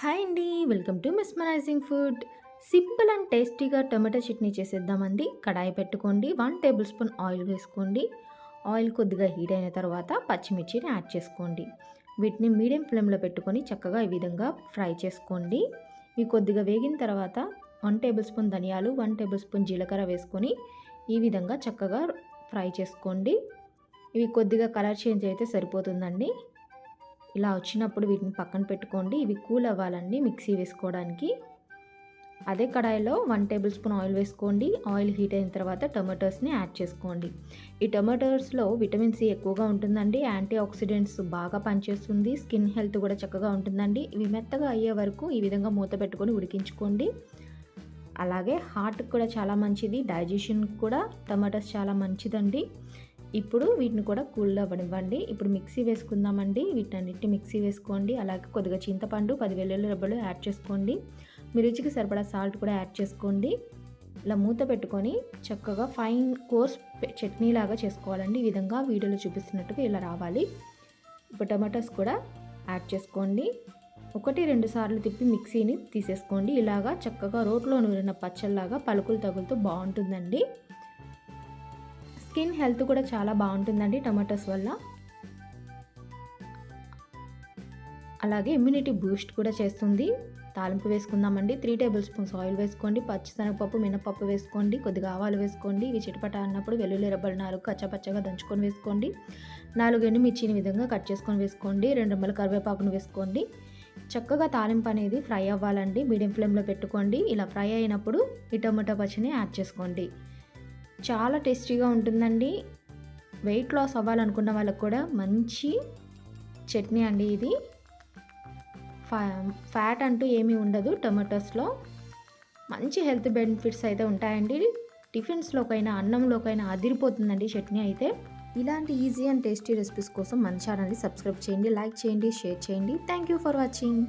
Hi అండి. Welcome to mesmerising food. Simple and టేస్టీగా tomato chutney చేసేద్దామండి. కడాయి పెట్టుకోండి. 1 టేబుల్ స్పూన్ ఆయిల్ వేసుకోండి. ఆయిల్ కొద్దిగా హీట్ అయిన తర్వాత పచ్చిమిర్చిని యాడ్ చేసుకోండి. వీటిని మీడియం ఫ్లేమ్లో పెట్టుకొని చక్కగా ఈ విధంగా ఫ్రై చేసుకోండి. ఇవి కొద్దిగా వేగిన తర్వాత 1 టేబుల్ స్పూన్ ధనియాలు, 1 టేబుల్ స్పూన్ జీలకర్ర వేసుకొని ఈ విధంగా చక్కగా ఫ్రై చేసుకోండి. ఇవి కొద్దిగా కలర్ చేంజ్ అయితే సరిపోతుందండి. ఇలా వచ్చినప్పుడు వీటిని పక్కన పెట్టుకోండి. ఇవి కూల్ అవ్వాలండి మిక్సీ వేసుకోవడానికి. అదే కడాయిలో 1 టేబుల్ స్పూన్ ఆయిల్ వేసుకోండి. ఆయిల్ హీట్ అయిన తర్వాత టొమాటోస్ని యాడ్ చేసుకోండి. ఈ టొమాటోస్లో విటమిన్ సి ఎక్కువగా ఉంటుందండి. యాంటీ ఆక్సిడెంట్స్ బాగా పనిచేస్తుంది. స్కిన్ హెల్త్ కూడా చక్కగా ఉంటుందండి. ఇవి మెత్తగా అయ్యే వరకు ఈ విధంగా మూత పెట్టుకొని ఉడికించుకోండి. అలాగే హార్ట్కి కూడా చాలా మంచిది. డైజెషన్కి కూడా టొమాటోస్ చాలా మంచిదండి. ఇప్పుడు వీటిని కూడా కూల్ అవ్వనివ్వండి. ఇప్పుడు మిక్సీ వేసుకుందామండి. వీటన్నిటిని మిక్సీ వేసుకోండి. అలాగే కొద్దిగా చింతపండు, 10 వెల్లుల్లి రెబ్బలు యాడ్ చేసుకోండి. మీ రుచికి సరిపడా సాల్ట్ కూడా యాడ్ చేసుకోండి. ఇలా మూత పెట్టుకొని చక్కగా ఫైన్ కోర్స్ చట్నీ లాగా చేసుకోవాలండి. ఈ విధంగా వీడియోలో చూపిస్తున్నట్టుగా ఇలా రావాలి. ఇప్పుడు టమాటోస్ కూడా యాడ్ చేసుకోండి. 1-2 సార్లు తిప్పి మిక్సీని తీసేసుకోండి. ఇలాగా చక్కగా రోట్లో నూరిన పచ్చళ్ళలాగా పలుకులు తగులుతూ బాగుంటుందండి. స్కిన్ హెల్త్ కూడా చాలా బాగుంటుందండి టమాటోస్ వల్ల. అలాగే ఇమ్యూనిటీ బూస్ట్ కూడా చేస్తుంది. తాలింపు వేసుకుందామండి. 3 టేబుల్ స్పూన్స్ ఆయిల్ వేసుకోండి. పచ్చిశనగపప్పు, మినపప్పు వేసుకోండి. కొద్దిగా ఆవాలు వేసుకోండి. ఇవి చిటపట అన్నప్పుడు వెల్లుల్లి రెబ్బలు 4 కచ్చాపచ్చగా దంచుకొని వేసుకోండి. 4 ఎండుమిర్చిని విధంగా కట్ చేసుకొని వేసుకోండి. 2 రెమ్మల కరివేపాకును వేసుకోండి. చక్కగా తాలింపు అనేది ఫ్రై అవ్వాలండి. మీడియం ఫ్లేమ్లో పెట్టుకోండి. ఇలా ఫ్రై అయినప్పుడు ఈ టమాటో పచ్చిని యాడ్ చేసుకోండి. చాలా టేస్టీగా ఉంటుందండి. వెయిట్ లాస్ అవ్వాలనుకున్న వాళ్ళకు కూడా మంచి చట్నీ అండి ఇది. ఫ్యాట్ అంటూ ఏమీ ఉండదు టొమాటోస్లో. మంచి హెల్త్ బెనిఫిట్స్ అయితే ఉంటాయండి. టిఫిన్స్లోకైనా అన్నంలోకైనా అదిరిపోతుందండి చట్నీ అయితే. ఇలాంటి ఈజీ అండ్ టేస్టీ రెసిపీస్ కోసం మన ఛానల్ని సబ్స్క్రైబ్ చేయండి, లైక్ చేయండి, షేర్ చేయండి. Thank you for watching.